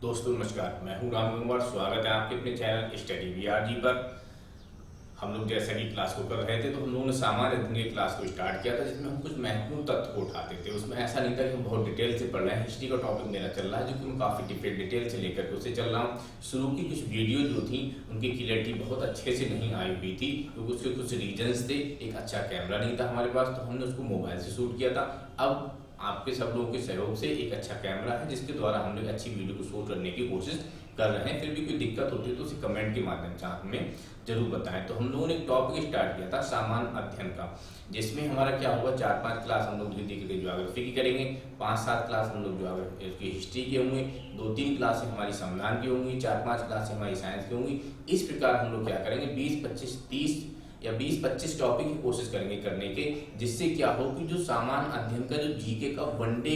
दोस्तों नमस्कार, मैं हूं राम कुमार। स्वागत है आपके अपने चैनल स्टडी वीआरजी पर। हम लोग जैसा कि क्लास को कर रहे थे तो हम लोगों ने सामान्य अध्ययन की क्लास को स्टार्ट किया था, जिसमें हम कुछ महत्वपूर्ण तथ्य को उठाते थे। उसमें ऐसा नहीं था कि हम बहुत डिटेल से पढ़ रहे हैं। हिस्ट्री का टॉपिक मेरा चल रहा है, जो कि मैं काफ़ी डिटेल से लेकर के उसे चल रहा हूँ। शुरू की कुछ वीडियो जो थी उनकी क्लियरिटी बहुत अच्छे से नहीं आई हुई थी, क्योंकि उसके कुछ रीजन्स थे। एक अच्छा कैमरा नहीं था हमारे पास, तो हमने उसको मोबाइल से शूट किया था। अब आपके सब लोगों के सहयोग से एक अच्छा कैमरा है, जिसके द्वारा हम लोग अच्छी वीडियो को शूट करने की कोशिश कर रहे हैं। फिर भी कोई दिक्कत होती है तो उसे कमेंट के माध्यम से आप हमें जरूर बताएं। तो हम लोगों ने एक टॉपिक स्टार्ट किया था सामान्य अध्ययन का, जिसमें हमारा क्या होगा, 4-5 क्लास हम लोग धीरे धीरे ज्योग्राफी की करेंगे, 5-7 क्लास हम लोग ज्योग्राफी हिस्ट्री के होंगे, 2-3 क्लासें हमारी संविधान की होंगी, 4-5 क्लासें हमारी साइंस की होंगी। इस प्रकार हम लोग क्या करेंगे, 20-25-30 या 20-25 टॉपिक की कोशिश करेंगे करने के, जिससे क्या हो कि जो सामान्य अध्ययन का जो जीके का वनडे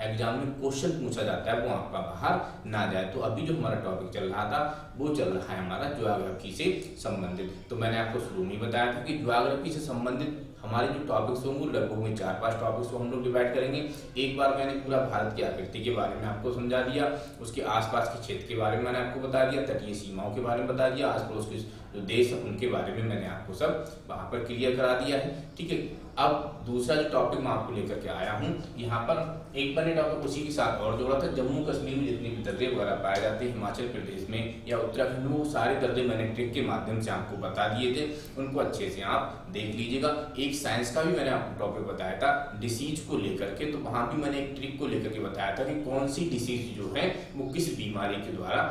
एग्जाम में क्वेश्चन पूछा जाता है वो आपका बाहर ना जाए। तो अभी जो हमारा टॉपिक चल रहा था वो चल रहा है हमारा ज्योग्राफी से संबंधित। तो मैंने आपको शुरू में बताया था कि ज्योग्राफी से संबंधित हमारे जो टॉपिक्स होंगे लगभग में 4-5 टॉपिक्स को हम लोग डिवाइड करेंगे। एक बार मैंने पूरा भारत की आकृति के बारे में आपको समझा दिया, उसके आसपास के क्षेत्र के बारे में मैंने आपको बता दिया, तटीय सीमाओं के बारे में बता दिया, आस पड़ोस के जो देश है उनके बारे में मैंने आपको सब वहां पर क्लियर करा दिया है। ठीक है, अब दूसरा जो टॉपिक मैं आपको लेकर के आया हूँ, यहाँ पर एक मैंने टॉपिक उसी के साथ और जोड़ा था। जम्मू कश्मीर में जितने भी दर्रे वगैरह पाए जाते हैं, हिमाचल प्रदेश में या उत्तराखंड में, वो सारे दर्रे मैंने ट्रिक के माध्यम से आपको बता दिए थे। उनको अच्छे से आप देख लीजिएगा। एक साइंस का भी मैंने आपको टॉपिक बताया था डिसीज को लेकर के, तो वहां भी मैंने एक ट्रिक को लेकर के बताया था कि कौन सी डिसीज जो है वो किस बीमारी के द्वारा,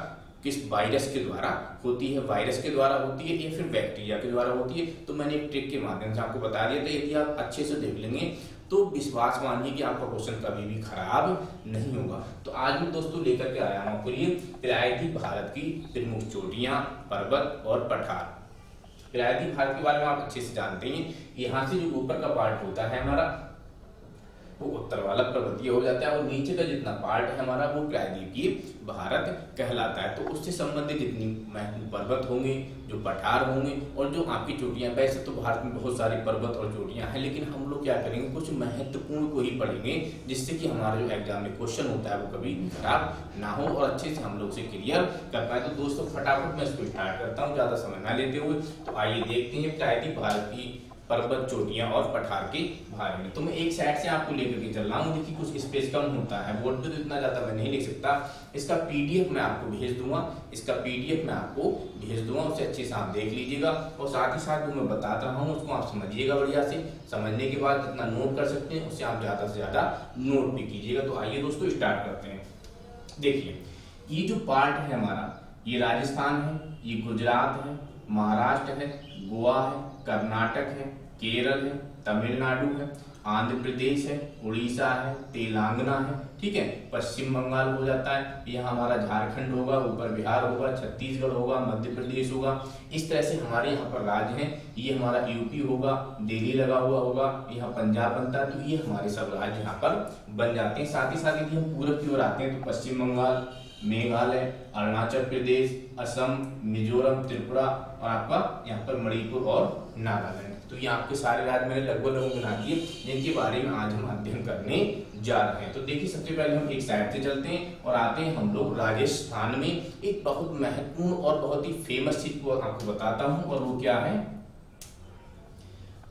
किस वायरस के द्वारा होती है, वायरस के द्वारा होती है या फिर बैक्टीरिया के द्वारा होती है। तो मैंने एक ट्रिक के माध्यम से आपको बता दिया था। यदि आप अच्छे से देख लेंगे तो विश्वास मानिए कि आपका क्वेश्चन कभी भी खराब नहीं होगा। तो आज मैं दोस्तों लेकर के आया हूं आपके लिए विलायती भारत की प्रमुख चोटियां, पर्वत और पठार। विलायती भारत के बारे में आप अच्छे से जानते हैं। यहाँ से जो ऊपर का पार्ट होता है हमारा वो उत्तर वाला पर्वतीय हो जाता है, और नीचे का जितना पार्ट है हमारा वो प्रायद्वीपीय भारत कहलाता है। तो उससे संबंधित जितनी महत्वपूर्ण पर्वत होंगे, जो पठार होंगे और जो आपकी चोटियां, वैसे तो भारत में बहुत सारी पर्वत और चोटियां हैं, लेकिन हम लोग क्या करेंगे, कुछ महत्वपूर्ण को ही पढ़ेंगे, जिससे कि हमारा जो एग्जाम में क्वेश्चन होता है वो कभी खराब ना हो और अच्छे से हम लोग से क्लियर कर पाए। तो दोस्तों फटाफट मैं इसको स्टार्ट करता हूँ ज्यादा समय ना लेते हुए। तो आइए देखते हैं प्रायद्वीपीय भारत की पर्वत, चोटियां और पठार के बारे में। तो मैं एक साइड से आपको लेकर के चल रहा हूँ। देखिए कुछ स्पेस कम होता है, बोर्ड पे तो इतना ज्यादा मैं नहीं लिख सकता। इसका पीडीएफ मैं आपको भेज दूंगा, उसे अच्छे से आप देख लीजिएगा, और साथ ही साथ जो मैं बताता रहा हूँ उसको आप समझिएगा बढ़िया से। समझने के बाद जितना नोट कर सकते हैं उससे आप ज्यादा से ज्यादा नोट भी कीजिएगा। तो आइए दोस्तों स्टार्ट करते हैं। देखिए ये जो पार्ट है हमारा, ये राजस्थान है, ये गुजरात है, महाराष्ट्र है, गोवा है, कर्नाटक है, केरल है, तमिलनाडु है, आंध्र प्रदेश है, उड़ीसा है, तेलंगाना है। ठीक है, पश्चिम बंगाल हो जाता है, यहाँ हमारा झारखंड होगा, ऊपर बिहार होगा, छत्तीसगढ़ होगा, मध्य प्रदेश होगा। इस तरह से हमारे यहाँ पर राज्य हैं। ये हमारा यूपी होगा, दिल्ली लगा हुआ होगा, यहाँ पंजाब बनता है। तो ये हमारे सब राज्य यहाँ पर बन जाते हैं। साथ ही साथ यदि हम पूरब की ओर आते हैं तो पश्चिम बंगाल, मेघालय, अरुणाचल प्रदेश, असम, मिजोरम, त्रिपुरा और आपका यहाँ पर मणिपुर और नागालैंड। तो ये आपके सारे राज्य मैंने लगभग बना दिए, जिनके बारे में आज हम अध्ययन करने जा रहे हैं। तो देखिए सबसे पहले हम एक साइड से चलते हैं और आते हैं हम लोग राजस्थान में। एक बहुत महत्वपूर्ण और बहुत ही फेमस चीज को आपको बताता हूँ, और वो क्या है,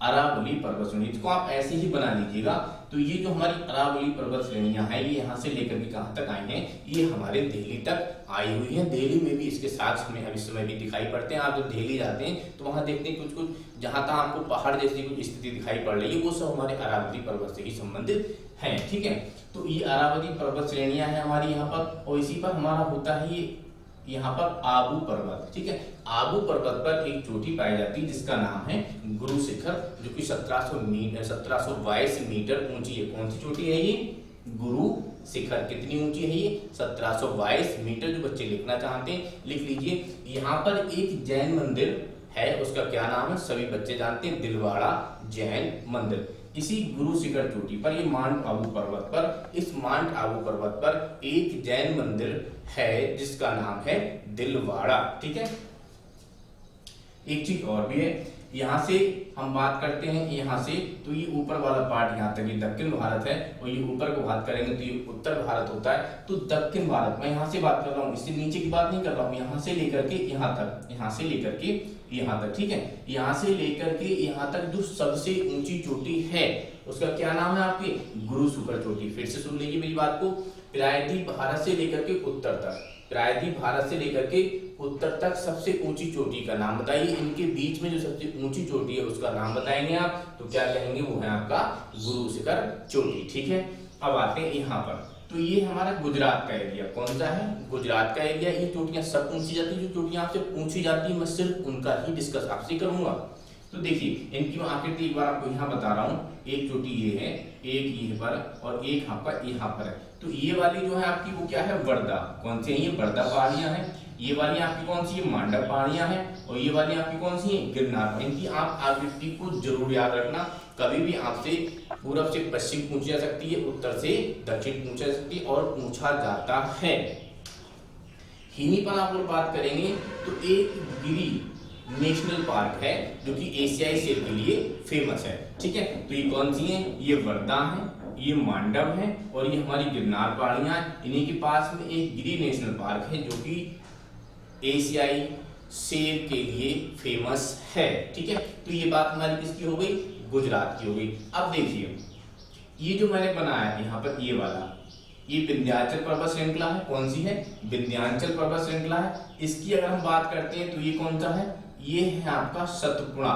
अरावली पर्वत श्रेणी। इसको आप ऐसे ही बना लीजिएगा। तो ये जो हमारी अरावली पर्वत श्रेणियां हैं, ये यहाँ से लेकर के कहाँ तक आई हैं, ये हमारे दिल्ली तक आई हुई हैं। दिल्ली में भी इसके साथ हमें अब इस समय भी दिखाई पड़ते हैं। आप जब दिल्ली जाते हैं तो वहां देखते हैं कुछ जहां तक आपको पहाड़ जैसी कुछ स्थिति दिखाई पड़ रही है, वो सब हमारे अरावली पर्वत से ही संबंधित है। ठीक है, तो ये अरावली पर्वत श्रेणियां हैं हमारी यहाँ पर, और इसी पर हमारा होता है ये यहाँ पर आबू पर्वत। ठीक है, आबू पर्वत पर एक चोटी पाई जाती है जिसका नाम है गुरु शिखर, जो कि 1722 मीटर ऊंची है। कौन सी चोटी है ये, गुरु शिखर। कितनी ऊंची है ये, 1722 मीटर। जो बच्चे लिखना चाहते हैं लिख लीजिए। यहाँ पर एक जैन मंदिर है, उसका क्या नाम है, सभी बच्चे जानते हैं, दिलवाड़ा जैन मंदिर। इसी गुरु शिखर चोटी पर, ये माउंट आबू पर्वत पर, इस माउंट आबू पर्वत पर एक जैन मंदिर है जिसका नाम है दिलवाड़ा। ठीक है, एक चीज और भी है, यहाँ से हम बात करते हैं यहाँ से, तो ये ऊपर वाला पार्ट यहाँ तक ये दक्षिण भारत है, और ये ऊपर को बात करेंगे तो ये उत्तर भारत होता है। तो दक्षिण भारत मैं यहाँ से बात कर रहा हूँ, इससे नीचे की बात नहीं कर रहा हूँ, यहाँ से लेकर के यहाँ तक, यहाँ से लेकर के यहाँ तक, ठीक है, यहाँ से लेकर के यहाँ तक जो सबसे ऊंची चोटी है उसका क्या नाम है आपकी, गुरु शुक्र चोटी। फिर से सुन लीजिए मेरी बात को, प्रायद्वीप भारत से लेकर के उत्तर तक, प्रायद्वीप भारत से लेकर के उत्तर तक सबसे ऊंची चोटी का नाम बताइए। इनके बीच में जो सबसे ऊंची चोटी है उसका नाम बताएंगे आप, तो क्या कहेंगे, वो है आपका गुरु शिखर चोटी। ठीक है, अब आते हैं यहाँ पर, तो ये हमारा गुजरात का एरिया, कौन सा है, गुजरात का एरिया। ये चोटियां सब पूछी जाती है, जो चोटियां आपसे पूछी जाती है मैं सिर्फ उनका ही डिस्कस आपसे करूंगा। तो देखिए इनकी मैं आकृति एक बार आपको यहाँ बता रहा हूँ, एक चोटी ये है, एक ये पर, और एक आपका यहाँ पर है। तो ये वाली जो है आपकी वो क्या है, वर्धा, कौन सी है, ये वर्धा पहाड़ियां हैं। ये वाली आपकी कौन सी है, मांडव पहाड़ियां हैं, और ये वाली आपकी कौन सी है, गिरनार। इनकी आप आकृति को जरूर याद रखना, कभी भी आपसे पूरब से पश्चिम पूछी जा सकती है, उत्तर से दक्षिण पूछा जा सकती है, और पूछा जाता है। हिनी पर आप लोग बात करेंगे तो एक गिरी नेशनल पार्क है जो कि एशियाई शेर के लिए फेमस है। ठीक है, तो ये कौन सी है, ये वर्धा है, ये मांडव है, और ये हमारी गिरनार पहाड़ियां। इन्हीं के पास में एक गिरी नेशनल पार्क है जो कि एशियाई शेर के लिए फेमस है। ठीक है, तो ये बात हमारी किसकी हो गई, गुजरात की हो गई। अब देखिए ये जो मैंने बनाया है यहाँ पर, ये वाला, ये विंध्याचल पर्वत श्रृंखला है, कौन सी है, विंध्याचल पर्वत श्रृंखला है। इसकी अगर हम बात करते हैं तो ये कौन सा है, ये है आपका सतपुड़ा,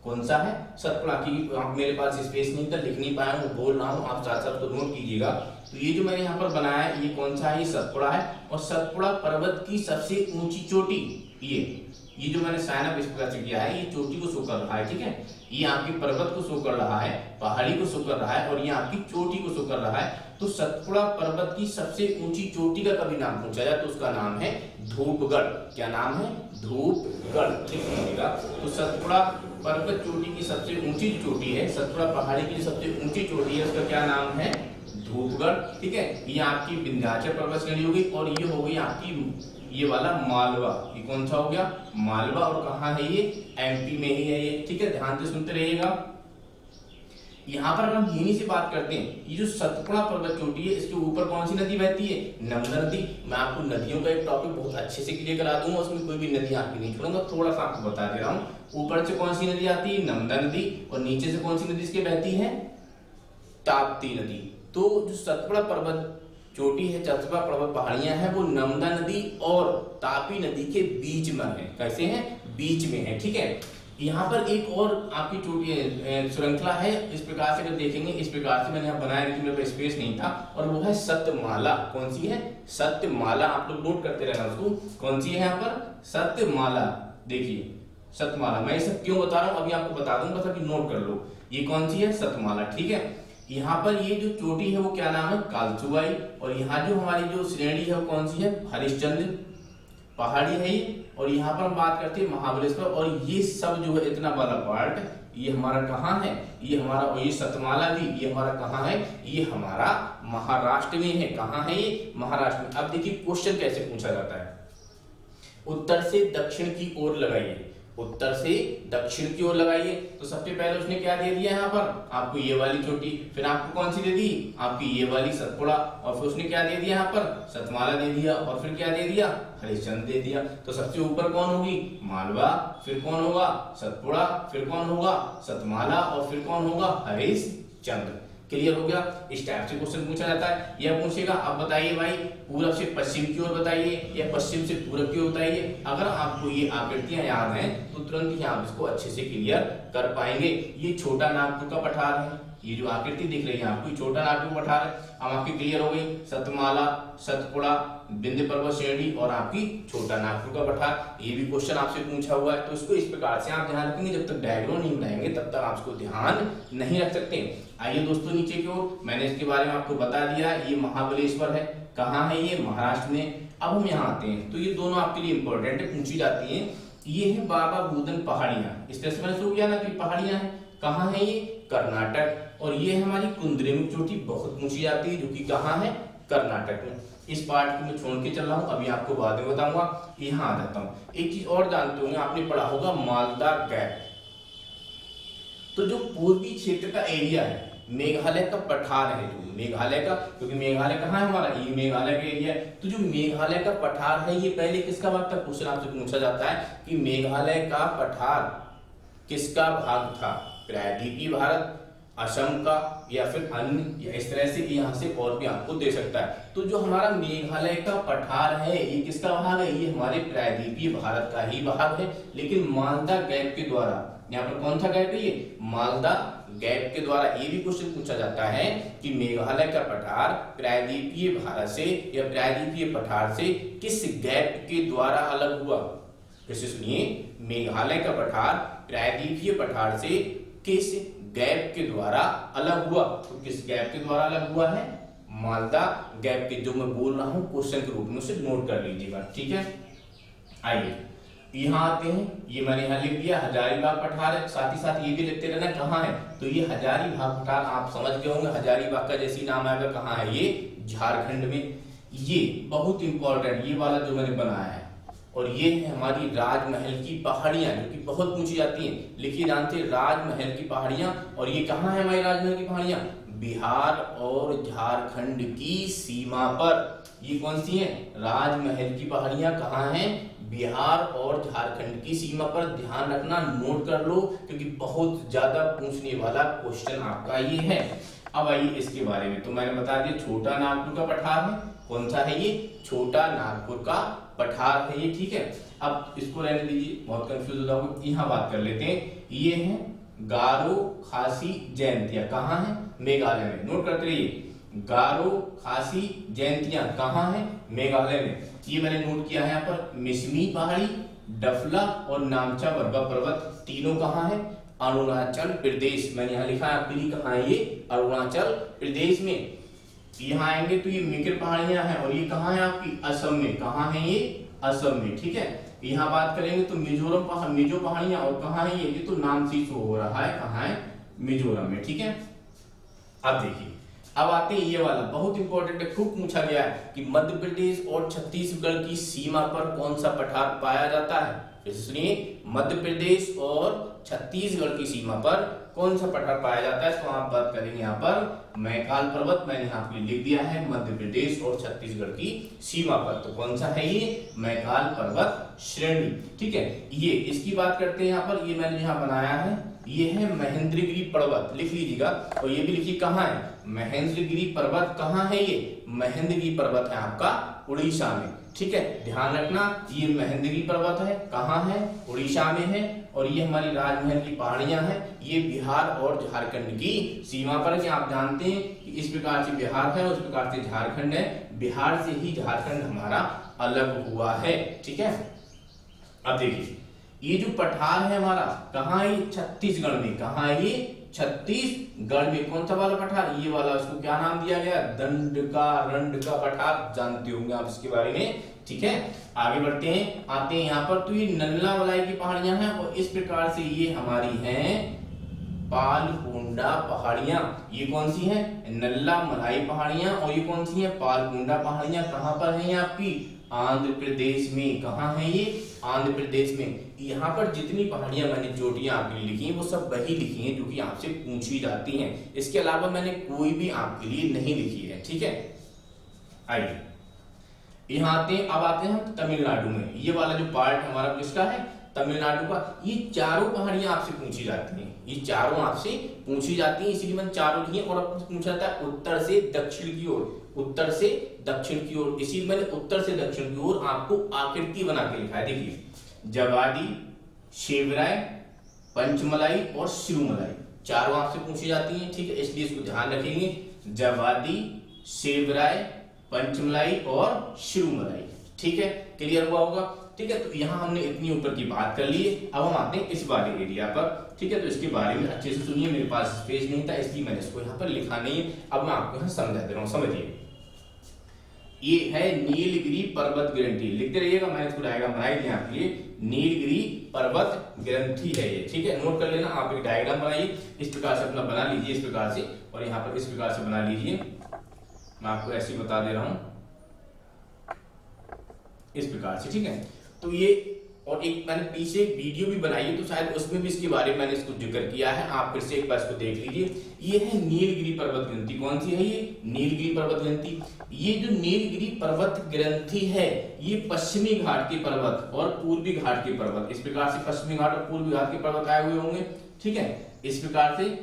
कौन सा है, सतपुड़ा। की मेरे पास स्पेस नहीं था, लिख नहीं पाया हूँ, बोल रहा हूँ, आप साथ साथ तो नोट कीजिएगा। तो ये जो मैंने यहाँ पर बनाया है ये कौन सा है, ये सतपुड़ा है, और सतपुड़ा पर्वत की सबसे ऊंची चोटी, ये जो मैंने साइन अप इस प्रकार से किया है, ये चोटी को शो कर रहा है। ठीक है, ये आपकी पर्वत को शो कर रहा है, पहाड़ी को शो कर रहा है, और ये आपकी चोटी को शो कर रहा है। तो सतपुड़ा पर्वत की सबसे ऊंची चोटी का कभी नाम पूछा जाए तो उसका नाम है धूपगढ़। क्या नाम है, धूपगढ़। ठीक है, तो सतपुड़ा पर्वत चोटी की सबसे ऊंची चोटी है, सतपुड़ा पहाड़ी की सबसे ऊंची चोटी है, उसका क्या नाम है, धूपगढ़। ठीक है, ये आपकी विंध्याचल पर्वत श्रेणी होगी, और ये हो गई आपकी ये वाला मालवा, ये कौन सा हो गया, मालवा। और कहाँ है ये, एमपी में ही है ये। ठीक है, ध्यान से सुनते रहिएगा। यहाँ पर हम हिनी से बात करते हैं, ये जो सतपुड़ा पर्वत चोटी है इसके ऊपर कौन सी नदी बहती है, नर्मदा नदी। मैं आपको नदियों का एक टॉपिक बहुत अच्छे से क्लियर करा दूंगा, उसमें कोई भी नदी आपकी नहीं छोड़ूंगा, थोड़ा सा आपको बता दे रहा हूँ। ऊपर से कौन सी नदी आती है, नर्मदा नदी, और नीचे से कौन सी नदी इसके बहती है, ताप्ती नदी। तो जो सतपुड़ा पर्वत चोटी है, सतपुड़ा पर्वत पहाड़ियां हैं, वो नर्मदा नदी और तापी नदी के बीच में है। कैसे है, बीच में है। ठीक है, यहाँ पर एक और आपकी चोटी श्रृंखला है, इस प्रकार से अगर देखेंगे, इस प्रकार से मैंने यहाँ बनाया लेकिन मेरे पास स्पेस नहीं था, और वो है सत्यमाला। कौन सी है, सत्यमाला। आप लोग नोट करते रहना उसको, कौन सी है यहाँ पर, सत्यमाला। देखिए सतमाला, मैं ये सब क्यों बता रहा हूँ अभी आपको बता दूंगा, बस अभी नोट कर लो, ये कौन सी है, सतमाला। ठीक है, यहाँ पर ये जो चोटी है वो क्या नाम है, कालसुबाई। और यहाँ जो हमारी जो श्रेणी है वो कौन सी है, हरिश्चंद्र पहाड़ी है ये। और यहाँ पर हम बात करते हैं महाबलेश्वर। और ये सब जो है इतना बड़ा पार्ट ये हमारा कहाँ है, ये हमारा, ये सतमाला भी ये हमारा कहाँ है, ये हमारा महाराष्ट्र में है। कहाँ है ये, महाराष्ट्र में। अब देखिए क्वेश्चन कैसे पूछा जाता है, उत्तर से दक्षिण की ओर लगाइए, उत्तर से दक्षिण की ओर लगाइए। तो सबसे पहले उसने क्या दे दिया यहाँ पर, आपको ये वाली चोटी, फिर आपको कौन सी दे दी, आपकी ये वाली सतपुड़ा, और फिर उसने क्या दे दिया यहाँ पर, सतमाला दे दिया, और फिर क्या दे दिया, हरिश्चंद्र दे दिया। तो सबसे ऊपर कौन होगी, मालवा, फिर कौन होगा, सतपुड़ा, फिर कौन होगा, सतमाला, और फिर कौन होगा, हरिश्चंद्र। क्लियर हो गया, इस टाइप से क्वेश्चन पूछा जाता है। यह पूछेगा अब बताइए भाई पूरब से पश्चिम की ओर बताइए या पश्चिम से पूरब की ओर बताइए। अगर आपको ये आकृतियां याद हैं तो तुरंत ही आप इसको अच्छे से क्लियर कर पाएंगे। ये छोटा नागपुर का पठार है, ये जो आकृति दिख रही है आपको छोटा नागपुर पठार है। अब आपकी क्लियर हो गई सतमाला, सतपुड़ा, विंध्य पर्वत श्रेणी और आपकी छोटा नागपुर का पठार। ये भी क्वेश्चन आपसे पूछा हुआ है, तो इसको इस प्रकार से आप ध्यान रखेंगे। जब तक डायग्राम नहीं बनाएंगे तब तक आप इसको ध्यान नहीं रख सकते। आइए दोस्तों नीचे की ओर, मैंने इसके बारे में आपको बता दिया। ये महाबलेश्वर है, कहाँ है ये, महाराष्ट्र में। अब हम यहाँ आते हैं, तो ये दोनों आपके लिए इंपॉर्टेंट है, पूछी जाती है। ये है बाबा बुदन पहाड़ियां, इस तरह से मैंने शुरू किया ना कि पहाड़ियां हैं, कहाँ है ये, कर्नाटक। और ये हमारी कुंद्रेमुख चोटी, बहुत पूछी जाती है, जो कि कहाँ है, कर्नाटक में। इस पार्ट को मैं छोड़ के चल रहा हूँ, अभी आपको बाद में बताऊंगा। यहाँ आ जाता हूँ। एक चीज और जानते होंगे, आपने पढ़ा होगा मालदा गैप, तो जो पूर्वी क्षेत्र का एरिया है, मेघालय का पठार है, जो मेघालय का, क्योंकि मेघालय कहाँ है हमारा, ये मेघालय का एरिया है, तो जो मेघालय का पठार है ये पहले किसका भाग था, क्वेश्चन आपसे पूछा जाता है कि मेघालय का पठार किसका भाग था, प्रायद्वीपीय भारत, असम का, या फिर अन्य, या इस तरह से यहाँ से और भी आपको दे सकता है। तो जो हमारा मेघालय का पठार है ये किसका भाग है, ये हमारे प्रायद्वीपीय भारत का ही भाग है, लेकिन मालदा गैप के द्वारा, यहाँ पर कौन सा गैप है, ये मालदा गैप के द्वारा ये भी क्वेश्चन पूछा जाता है कि मेघालय का पठार प्रायद्वीपीय भारत से या प्रायद्वीपीय पठार से किस गैप के द्वारा अलग हुआ। फिर से सुनिए, मेघालय का पठार प्रायद्वीपीय पठार से किस गैप के द्वारा अलग हुआ, तो किस गैप के द्वारा अलग हुआ है, मालदा गैप के, जो मैं बोल रहा हूं क्वेश्चन के रूप में उसे नोट कर लीजिएगा, ठीक है। आइए यहाँ आते हैं, ये मैंने यहाँ लिख दिया हजारीबाग पठार है, साथ ही साथ ये भी लिखते रहना कहाँ है, तो ये हजारीबाग पठार आप समझ गए होंगे, हजारीबाग का जैसी नाम आएगा, कहाँ है ये, झारखंड में। ये बहुत इंपॉर्टेंट ये वाला जो मैंने बनाया है, और ये है हमारी राजमहल की पहाड़ियां जो कि बहुत ऊंची जाती हैं, लिखिए जानते हैं राजमहल की पहाड़ियां, और ये कहाँ है हमारी राजमहल की पहाड़ियां, बिहार और झारखंड की सीमा पर। ये कौन सी है, राजमहल की पहाड़ियां कहाँ हैं, बिहार और झारखंड की सीमा पर। ध्यान रखना, नोट कर लो, क्योंकि बहुत ज्यादा पूछने वाला क्वेश्चन आपका ये है। अब आइए इसके बारे में, तो मैंने बता दिया छोटा नागपुर का पठार है, कौन सा है ये, छोटा नागपुर का पठार है ये, ठीक है। अब इसको रहने दीजिए, बहुत कंफ्यूज हो जाओगे, यहाँ बात कर लेते हैं। ये है गारो खासी जयंतिया, कहाँ है, मेघालय में, नोट करते रहिए, गारो खासी जयंतिया कहाँ है, मेघालय में। ये मैंने नोट किया है यहाँ पर, मिसमी पहाड़ी, डफला और नामचा बर्फा पर्वत तीनों कहाँ है, अरुणाचल प्रदेश। मैंने यहाँ लिखा है, आपके लिए कहाँ है ये, अरुणाचल प्रदेश में। यहाँ आएंगे तो ये मिकिर पहाड़ियां हैं, और ये कहाँ है आपकी, असम में, कहाँ है ये, असम में, ठीक है। यहाँ बात करेंगे तो मिजोरम पहाड़, मिजो पहाड़ियां, और कहाँ है ये तो नाम से शो हो रहा है, कहाँ है, मिजोरम में, ठीक है। अब देखिए, अब आते हैं ये वाला बहुत इंपॉर्टेंट है, खूब पूछा गया है कि मध्य प्रदेश और छत्तीसगढ़ की सीमा पर कौन सा पठार पाया जाता है। फिर सुनिए, मध्य प्रदेश और छत्तीसगढ़ की सीमा पर कौन सा पठार पाया जाता है, तो आप बात करेंगे यहाँ पर मैकाल पर्वत, मैंने यहाँ पे लिख दिया है मध्य प्रदेश और छत्तीसगढ़ की सीमा पर, तो कौन सा है ये, मैकाल पर्वत श्रेणी, ठीक है। ये इसकी बात करते हैं यहाँ पर, ये मैंने यहाँ बनाया है, ये है महेंद्रगिरी पर्वत, लिख लीजिएगा, और ये भी लिखिए कहाँ है, महेंद्रगिरी पर्वत कहाँ है ये, महेंद्रगिरी पर्वत है आपका उड़ीसा में, ठीक है। ध्यान रखना, ये महेंद्रगिरी पर्वत है, कहाँ है, उड़ीसा में है, और ये हमारी राजमहल की पहाड़ियां हैं, ये बिहार और झारखंड की सीमा पर। क्या आप जानते हैं कि इस प्रकार से बिहार है, उस प्रकार से झारखंड है, बिहार से ही झारखंड हमारा अलग हुआ है, ठीक है। अब देखिए, ये जो पठार है हमारा कहाँ है, छत्तीसगढ़ में, कहाँ है ये, छत्तीसगढ़ में। कौन सा वाला पठार, ये वाला, उसको क्या नाम दिया गया, रंड का पठार, जानते होंगे आप इसके बारे में, ठीक है। आगे बढ़ते हैं, आते हैं यहाँ पर, तो ये नल्ला मलाई की पहाड़ियां हैं, और इस प्रकार से ये हमारी हैं पालकुंडा पहाड़ियां। ये कौन सी हैं, नल्ला मलाई पहाड़ियां, और ये कौन सी हैं, पालकुंडा पहाड़ियां। कहाँ पर है ये आपकी, आंध्र प्रदेश में, कहाँ है ये, आंध्र प्रदेश में। यहाँ पर जितनी पहाड़ियां मैंने चोटियां आपके लिए लिखी हैं वो सब वही लिखी हैं जो कि आपसे पूछी जाती हैं, इसके अलावा मैंने कोई भी आपके लिए नहीं लिखी है, ठीक है। आइए यहाँ आते हैं, अब आते हैं हम तमिलनाडु में। ये वाला जो पार्ट हमारा किसका है, तमिलनाडु का। ये चारों पहाड़ियां आपसे पूछी जाती हैं, ये चारों आपसे पूछी जाती हैं, इसलिए मैंने चारों लिखी हैं। और अब पूछा जाता है उत्तर से दक्षिण की ओर, उत्तर से दक्षिण की ओर, इसी मैंने उत्तर से दक्षिण की ओर आपको आकृति बना के लिखा है। देखिए, जवादी, शेवराय, पंचमलाई और सिरुमलाई चारों आपसे पूछी जाती हैं, ठीक है, इसलिए इसको ध्यान रखेंगे। जवादी, शेवराय, पंचमलाई और सिरुमलाई, ठीक है, क्लियर हुआ होगा, ठीक है। तो यहाँ हमने इतनी ऊपर की बात कर ली है, अब हम आते हैं इस वाले एरिया पर, ठीक है। तो इसके बारे में अच्छे से सुनिए, मेरे पास स्पेस नहीं था इसलिए मैंने इसको यहाँ पर लिखा नहीं है, अब मैं आपको यहाँ समझा दे रहा हूँ, समझिए। ये है नीलगिरी पर्वत ग्रंथि, लिखते रहिएगा, मैंने इसको डायग्राम बनाई दिया आपके लिए। नीलगिरी पर्वत ग्रंथि है ये, ठीक है, नोट कर लेना। आप एक डायग्राम बनाइए, इस प्रकार से अपना बना लीजिए, इस प्रकार से, और यहाँ पर इस प्रकार से बना लीजिए। मैं आपको ऐसे बता दे रहा हूं, इस प्रकार से, ठीक है। तो ये और एक मैंने पीछे एक वीडियो भी बनाई है, तो शायद उसमें भी इसके बारे में मैंने इसको जिक्र किया है, आप फिर से एक बार इसको देख लीजिए। ये है नीलगिरी पर्वत ग्रंथि। कौन सी है ये? नीलगिरी पर्वत ग्रंथि। ये जो नीलगिरी पर्वत ग्रंथि है, ये पश्चिमी घाट के पर्वत और पूर्वी घाट के पर्वत, इस प्रकार से पश्चिमी घाट और पूर्वी घाट के पर्वत आए हुए होंगे, ठीक है। इस प्रकार से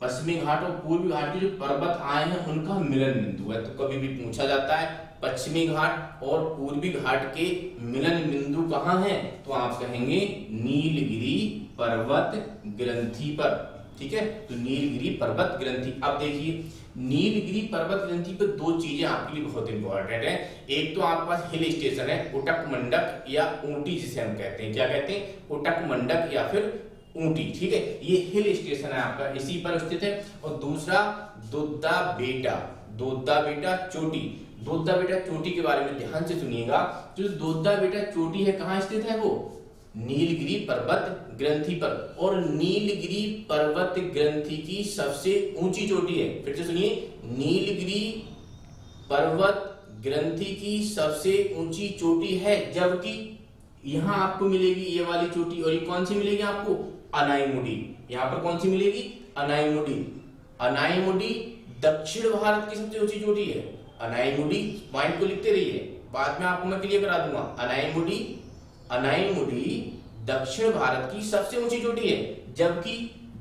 पश्चिमी घाट और पूर्वी घाट के जो पर्वत आए हैं उनका मिलन बिंदु है। तो कभी भी पूछा जाता है पश्चिमी घाट और पूर्वी घाट के मिलन बिंदु कहाँ है, तो आप कहेंगे नीलगिरी पर्वत ग्रंथि पर, ठीक है। तो नीलगिरी पर्वत ग्रंथि। अब देखिए नीलगिरी पर्वत ग्रंथि पर दो चीजें आपके लिए बहुत इंपॉर्टेंट है। एक तो आपके पास हिल स्टेशन है, उटक मंडक या ऊटी जिसे हम कहते हैं, क्या कहते हैं? उटक मंडक या फिर ऊटी, ठीक है। ये हिल स्टेशन है आपका, इसी पर स्थित है। और दूसरा दोद्दा बेटा, दोद्दा बेटा चोटी। दोद्दा बेटा चोटी के बारे में ध्यान से सुनिएगा। जो दोद्दा बेटा चोटी है कहाँ स्थित है? वो नीलगिरी पर्वत ग्रंथि पर। और नीलगिरी पर्वत ग्रंथि की सबसे ऊंची चोटी है, फिर से सुनिए, नीलगिरी पर्वत ग्रंथि की सबसे ऊंची चोटी है, जबकि यहां आपको मिलेगी ये वाली चोटी, और ये कौन सी मिलेगी आपको? अनाईमुडी। यहां पर कौन सी मिलेगी? अनाईमुडी। अनाईमुडी दक्षिण भारत की सबसे ऊंची चोटी है। अनाईमुडी, पॉइंट को लिखते रहिए, बाद में आपको मैं क्लियर करा दूंगा। अनाईमुडी, अनाईमुडी दक्षिण भारत की सबसे ऊंची चोटी है, जबकि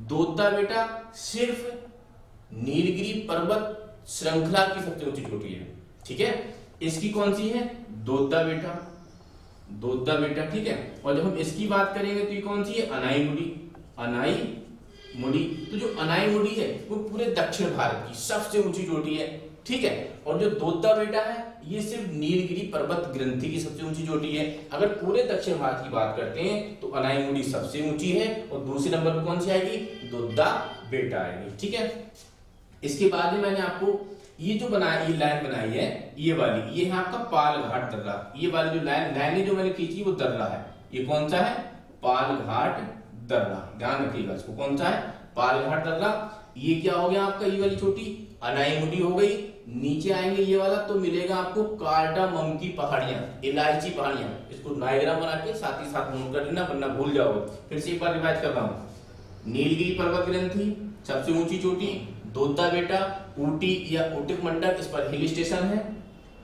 दोद्दा बेटा सिर्फ नीलगिरी पर्वत श्रृंखला की सबसे ऊंची चोटी है, ठीक है। इसकी कौन सी है? दोद्दा बेटा, दोद्दा बेटा, ठीक है। और जब हम इसकी बात करेंगे तो ये कौन सी है? अनाईमुडी, अनाईमुडी। तो जो अनाईमुडी है वो पूरे दक्षिण भारत की सबसे ऊंची चोटी है, ठीक है। और जो दोद्दा बेटा है ये सिर्फ नीलगिरी पर्वत ग्रंथि की सबसे ऊंची चोटी है। अगर पूरे दक्षिण भारत की बात करते हैं तो अनाईमुडी सबसे ऊंची है, और दूसरे नंबर पर कौन सी आएगी? दोद्दा बेटा आएगी, ठीक है। इसके बाद में मैंने आपको ये जो बनाया, ये लाइन बनाई है, ये वाली, ये है आपका पालघाट दर्रा। ये वाली जो लाइन जो मैंने खींची वो दर्रा है। ये कौन सा है? पालघाट दर्रा, ध्यान रखिएगा इसको, कौन सा है? पालघाट दर्रा। ये क्या हो गया आपका? ये वाली छोटी अनाईमुडी हो गई। नीचे आएंगे ये वाला तो मिलेगा आपको कार्डामम की पहाड़ियां, इलायची पहाड़ियां। इसको डायग्राम बना के साथ ही साथ नोट कर लेना, वरना भूल जाओगे। फिर से एक बार रिवाइज कर रहा हूं। नीलगिरी पर्वत ग्रंथि सबसे ऊंची चोटी, दोद्दा बेटा, ऊटी या उटक मंडक, इस पर हिल स्टेशन है।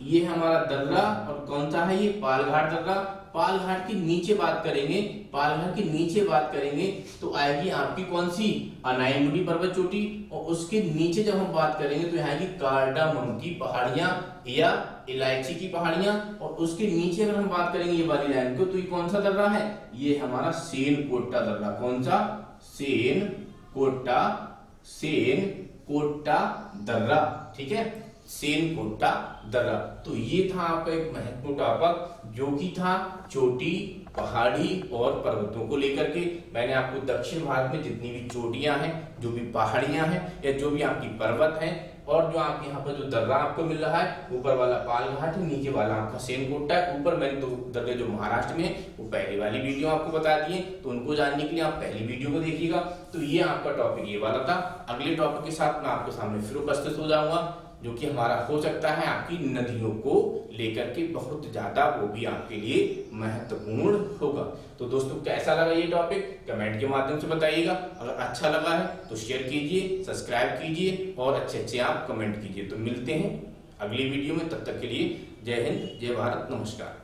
ये हमारा दर्रा, और कौन सा है ये? पालघाट दर्रा। पालघाट की नीचे बात करेंगे, पालघाट की नीचे बात करेंगे तो आएगी आपकी कौन सी? अनाईमुडी पर्वत चोटी। और उसके नीचे जब हम बात करेंगे तो आएगी कार्डामम की पहाड़ियां या इलायची की पहाड़ियां। और उसके नीचे अगर हम बात करेंगे ये वाली लाइन को, तो ये कौन सा दर्रा है? ये हमारा सेनकोटा दर्रा। कौन सा? सेनकोटा, सेनकोटा दर्रा, ठीक है, सेनकोटा दर्रा। तो ये था आपका एक महत्वपूर्ण टॉपिक जो कि था चोटी, पहाड़ी और पर्वतों को लेकर के। मैंने आपको दक्षिण भारत में जितनी भी चोटियां हैं, जो भी पहाड़ियां हैं या जो भी आपकी पर्वत हैं, और जो आप यहाँ पर जो दर्रा आपको मिल रहा है, ऊपर वाला पालघाट है, नीचे वाला आपका सेनकोटा है। ऊपर मैंने दो दर्रे जो महाराष्ट्र में है वो पहली वाली वीडियो आपको बता दिए, तो उनको जानने के लिए आप पहली वीडियो को देखिएगा। तो ये आपका टॉपिक ये वाला था। अगले टॉपिक के साथ मैं आपके सामने फिर उपस्थित हो जाऊंगा, जो कि हमारा हो सकता है आपकी नदियों को लेकर के बहुत ज्यादा, वो भी आपके लिए महत्वपूर्ण होगा। तो दोस्तों कैसा लगा ये टॉपिक कमेंट के माध्यम से बताइएगा। अगर अच्छा लगा है तो शेयर कीजिए, सब्सक्राइब कीजिए और अच्छे आप कमेंट कीजिए। तो मिलते हैं अगली वीडियो में, तब तक के लिए जय हिंद, जय भारत, नमस्कार।